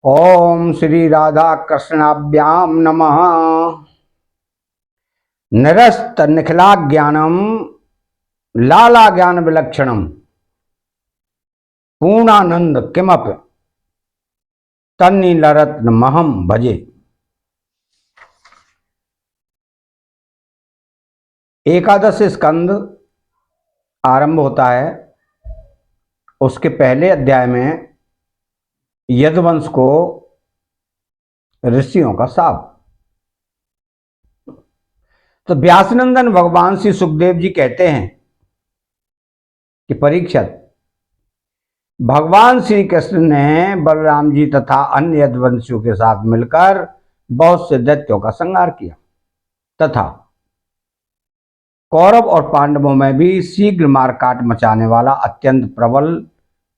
ओम श्री राधा कृष्णाभ्याम नमः। निरस्त निखिला ज्ञानम लाला ज्ञान विलक्षणम पूर्णानंद किमप तन्नीलरत्न महम भजे। एकादश स्कंद आरंभ होता है। उसके पहले अध्याय में यदुवंश को ऋषियों का शाप। तो व्यासनंदन भगवान श्री सुखदेव जी कहते हैं कि परीक्षित, भगवान श्री कृष्ण ने बलराम जी तथा अन्य यदुवंशियों के साथ मिलकर बहुत से दैत्यों का संहार किया तथा कौरव और पांडवों में भी शीघ्र मारकाट मचाने वाला अत्यंत प्रबल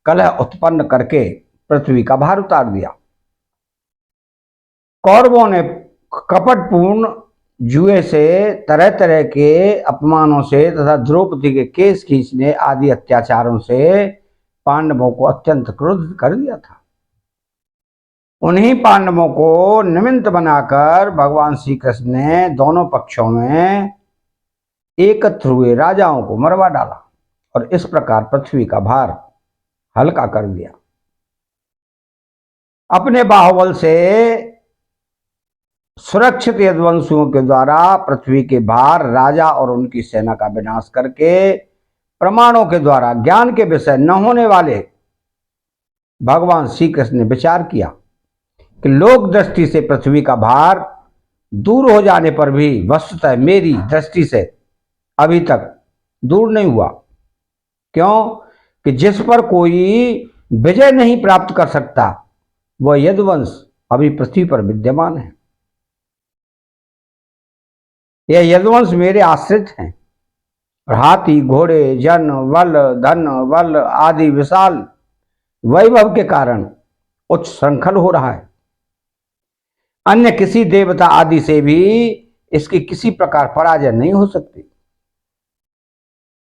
कलह उत्पन्न करके पृथ्वी का भार उतार दिया। कौरवों ने कपटपूर्ण जुए से, तरह तरह के अपमानों से तथा द्रौपदी के केस खींचने आदि अत्याचारों से पांडवों को अत्यंत क्रोधित कर दिया था। उन्हीं पांडवों को निमित्त बनाकर भगवान श्री कृष्ण ने दोनों पक्षों में एकत्र हुए राजाओं को मरवा डाला और इस प्रकार पृथ्वी का भार हल्का कर दिया। अपने बाहुबल से सुरक्षित यदुवंशियों के द्वारा पृथ्वी के भार, राजा और उनकी सेना का विनाश करके प्रमाणों के द्वारा ज्ञान के विषय न होने वाले भगवान श्री कृष्ण ने विचार किया कि लोक दृष्टि से पृथ्वी का भार दूर हो जाने पर भी वस्तुतः मेरी दृष्टि से अभी तक दूर नहीं हुआ। क्यों कि जिस पर कोई विजय नहीं प्राप्त कर सकता वह यदुवंश अभी पृथ्वी पर विद्यमान है। यह यदुवंश मेरे आश्रित हैं और हाथी, घोड़े, जन, बल, धन, बल आदि विशाल वैभव के कारण उच्च श्रृंखल हो रहा है। अन्य किसी देवता आदि से भी इसकी किसी प्रकार पराजय नहीं हो सकती।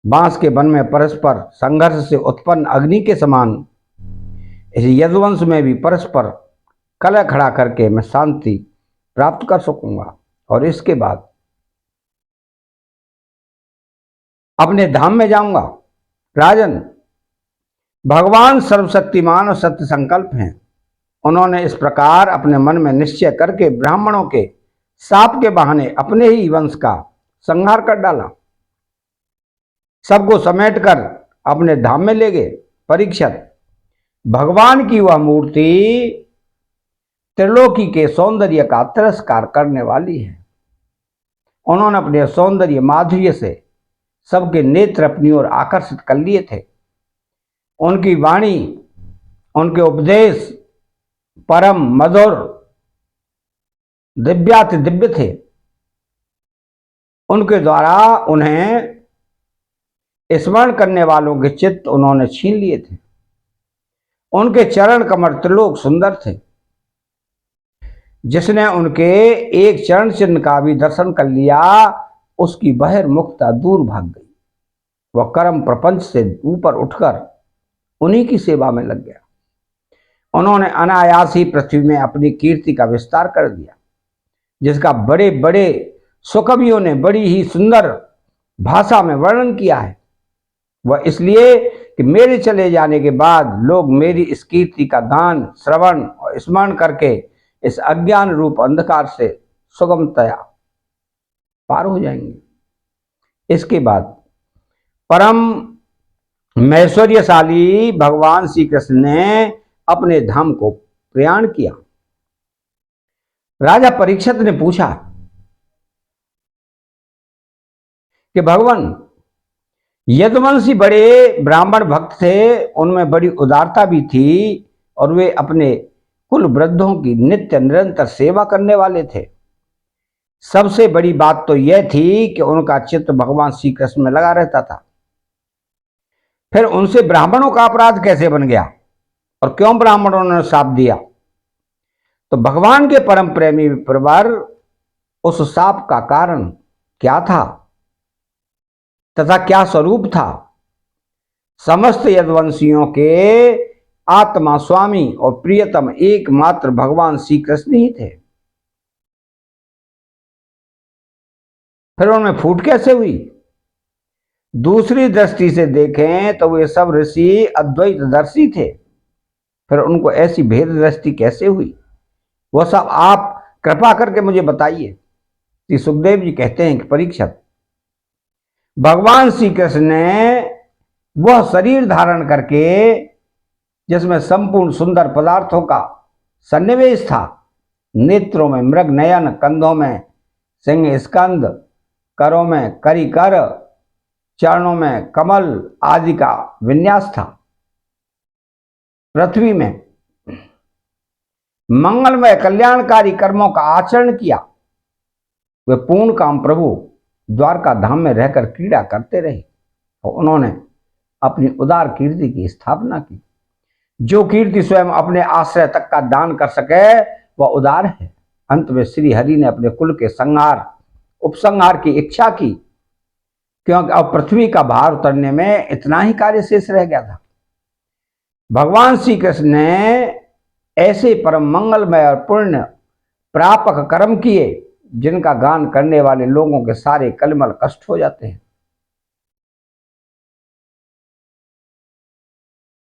बांस के वन में परस्पर संघर्ष से उत्पन्न अग्नि के समान इस यदुवंश में भी परस्पर कलह खड़ा करके मैं शांति प्राप्त कर सकूंगा और इसके बाद अपने धाम में जाऊंगा। राजन, भगवान सर्वशक्तिमान और सत्य संकल्प हैं। उन्होंने इस प्रकार अपने मन में निश्चय करके ब्राह्मणों के शाप के बहाने अपने ही वंश का संहार कर डाला। सबको समेटकर अपने धाम में ले गए। परीक्षित, भगवान की वह मूर्ति त्रिलोकी के सौंदर्य का तिरस्कार करने वाली है। उन्होंने अपने सौंदर्य माधुर्य से सबके नेत्र अपनी ओर आकर्षित कर लिए थे। उनकी वाणी, उनके उपदेश परम मधुर दिव्याति दिव्य थे। उनके द्वारा उन्हें स्मरण करने वालों के चित्त उन्होंने छीन लिए थे। उनके चरण कमल त्रिलोक सुंदर थे। जिसने उनके एक चरण चिन्ह का भी दर्शन कर लिया उसकी बहिर्मुखता दूर भाग गई। वह कर्म प्रपंच से ऊपर उठकर उन्हीं की सेवा में लग गया। उन्होंने अनायास ही पृथ्वी में अपनी कीर्ति का विस्तार कर दिया, जिसका बड़े बड़े सुकवियों ने बड़ी ही सुंदर भाषा में वर्णन किया है। वह इसलिए कि मेरे चले जाने के बाद लोग मेरी इस कीर्ति का गान, श्रवण और स्मरण करके इस अज्ञान रूप अंधकार से सुगमतया पार हो जाएंगे। इसके बाद परम मैश्वर्यशाली भगवान श्री कृष्ण ने अपने धाम को प्रयाण किया। राजा परीक्षित ने पूछा कि भगवान, यदुवंशी बड़े ब्राह्मण भक्त थे, उनमें बड़ी उदारता भी थी और वे अपने कुल वृद्धों की नित्य निरंतर सेवा करने वाले थे। सबसे बड़ी बात तो यह थी कि उनका चित्त भगवान श्री कृष्ण में लगा रहता था। फिर उनसे ब्राह्मणों का अपराध कैसे बन गया और क्यों ब्राह्मणों ने शाप दिया? तो भगवान के परम प्रेमी प्रवर उस शाप का कारण क्या था तथा क्या स्वरूप था? समस्त यदुवंशियों के आत्मा, स्वामी और प्रियतम एकमात्र भगवान श्री कृष्ण ही थे। फिर उनमें फूट कैसे हुई? दूसरी दृष्टि से देखें तो वे सब ऋषि अद्वैतदर्शी थे, फिर उनको ऐसी भेद दृष्टि कैसे हुई? वह सब आप कृपा करके मुझे बताइए। श्री सुखदेव जी कहते हैं कि परीक्षित, भगवान श्री कृष्ण ने वह शरीर धारण करके जिसमें संपूर्ण सुंदर पदार्थों का सन्निवेश था, नेत्रों में मृग नयन, कंधों में सिंह स्कंद, करों में करिकर, चरणों में कमल आदि का विन्यास था, पृथ्वी में मंगलमय कल्याणकारी कर्मों का आचरण किया। वे पूर्ण काम प्रभु द्वारका धाम में रहकर क्रीड़ा करते रहे और उन्होंने अपनी उदार कीर्ति की स्थापना की। जो कीर्ति स्वयं अपने आश्रय तक का दान कर सके वह उदार है। अंत में श्री हरि ने अपने कुल के संहार उपसंहार की इच्छा की, क्योंकि अब पृथ्वी का भार उतरने में इतना ही कार्य शेष रह गया था। भगवान श्री कृष्ण ने ऐसे परम मंगलमय और पुण्य प्रापक कर्म किए जिनका गान करने वाले लोगों के सारे कलमल कष्ट हो जाते हैं।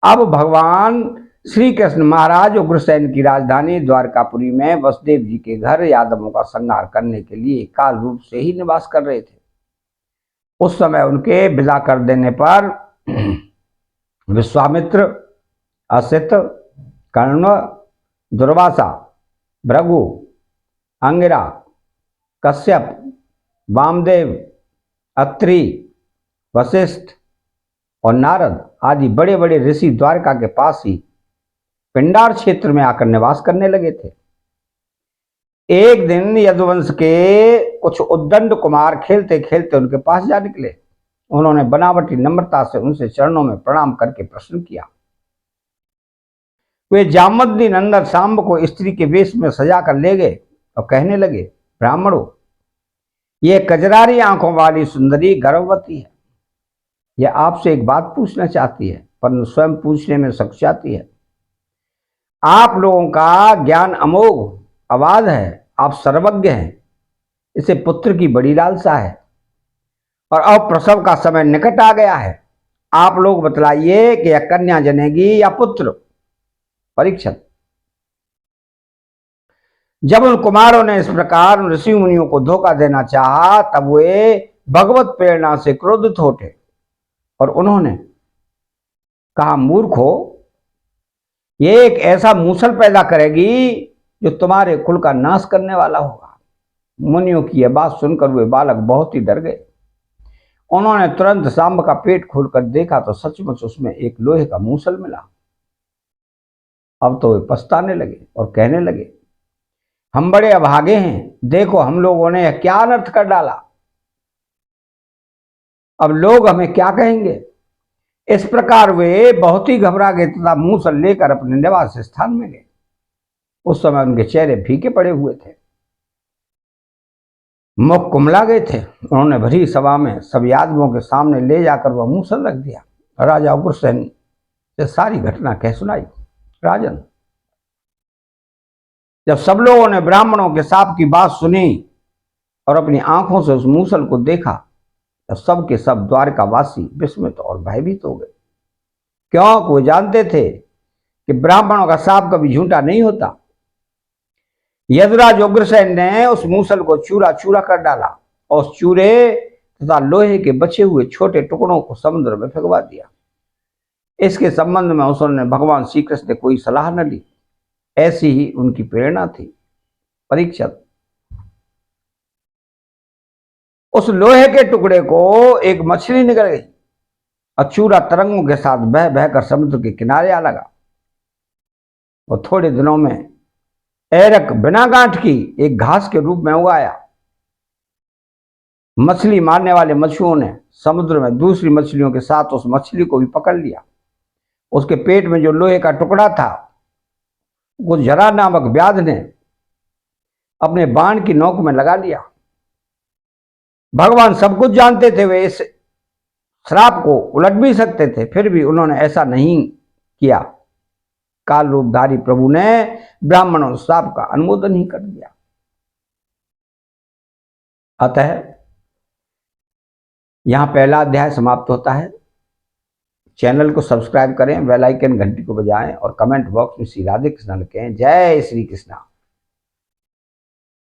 अब भगवान श्री कृष्ण महाराज उग्रसेन की राजधानी द्वारकापुरी में वसुदेव जी के घर यादवों का संहार करने के लिए काल रूप से ही निवास कर रहे थे। उस समय उनके विदा कर देने पर विश्वामित्र, असित, कर्ण, दुर्वासा, भृगु, अंगिरा, कश्यप, वामदेव, अत्रि, वशिष्ठ और नारद आदि बड़े बड़े ऋषि द्वारका के पास ही पिंडार क्षेत्र में आकर निवास करने लगे थे। एक दिन यदुवंश के कुछ उद्दंड कुमार खेलते खेलते उनके पास जा निकले। उन्होंने बनावटी नम्रता से उनसे चरणों में प्रणाम करके प्रश्न किया। वे जामवंती नंदन सांब को स्त्री के वेश में सजा कर ले गए और कहने लगे, ब्राह्मणों, ये कजरारी आंखों वाली सुंदरी गर्भवती है। यह आपसे एक बात पूछना चाहती है, पर स्वयं पूछने में सकुचाती है। आप लोगों का ज्ञान अमोघ अबाध है, आप सर्वज्ञ हैं। इसे पुत्र की बड़ी लालसा है और अब प्रसव का समय निकट आ गया है। आप लोग बतलाइए कि यह कन्या जनेगी या पुत्र? परीक्षित, जब उन कुमारों ने इस प्रकार ऋषि मुनियों को धोखा देना चाहा तब वे भगवत प्रेरणा से क्रोधित हो उठे और उन्होंने कहा, मूर्खो, ये एक ऐसा मूसल पैदा करेगी जो तुम्हारे कुल का नाश करने वाला होगा। मुनियों की यह बात सुनकर वे बालक बहुत ही डर गए। उन्होंने तुरंत सांब का पेट खोलकर देखा तो सचमुच उसमें एक लोहे का मूसल मिला। अब तो वे पछताने लगे और कहने लगे, हम बड़े अभागे हैं, देखो हम लोगों ने क्या अनर्थ कर डाला। अब लोग हमें क्या कहेंगे? इस प्रकार वे बहुत ही घबरा गए तथा मूसल लेकर अपने निवास स्थान में गए। उस समय उनके चेहरे फीके पड़े हुए थे, मुख कुमला गए थे। उन्होंने भरी सभा में सब यादवों के सामने ले जाकर वह मूसल रख दिया। राजा उग्रसेन से सारी घटना कह सुनाई। राजन, जब सब लोगों ने ब्राह्मणों के साप की बात सुनी और अपनी आंखों से उस मूसल को देखा तब सब के सब द्वारकावासी विस्मित और भयभीत हो गए, क्योंकि वो जानते थे कि ब्राह्मणों का साप कभी झूठा नहीं होता। यदुराज उग्रसेन ने उस मूसल को चूरा चूरा कर डाला और उस चूरे तथा लोहे के बचे हुए छोटे टुकड़ों को समुद्र में फेंकवा दिया। इसके संबंध में उसने भगवान श्री कृष्ण ने कोई सलाह न ली, ऐसी ही उनकी प्रेरणा थी। परीक्षित, उस लोहे के टुकड़े को एक मछली निकल गई और चूरा तरंगों के साथ बह बहकर समुद्र के किनारे आ लगा। और थोड़े दिनों में एरक बिना गांठ की एक घास के रूप में उगाया। मछली मारने वाले मछुओं ने समुद्र में दूसरी मछलियों के साथ उस मछली को भी पकड़ लिया। उसके पेट में जो लोहे का टुकड़ा था वो जरा नामक व्याध ने अपने बाण की नोक में लगा लिया। भगवान सब कुछ जानते थे, वे इस श्राप को उलट भी सकते थे, फिर भी उन्होंने ऐसा नहीं किया। काल रूपधारी प्रभु ने ब्राह्मणों शाप का अनुमोदन ही कर दिया। अतः यहां पहला अध्याय समाप्त होता है। चैनल को सब्सक्राइब करें, बेल आइकन घंटी को बजाएं और कमेंट बॉक्स में श्री राधे कृष्ण लिखें। जय श्री कृष्णा।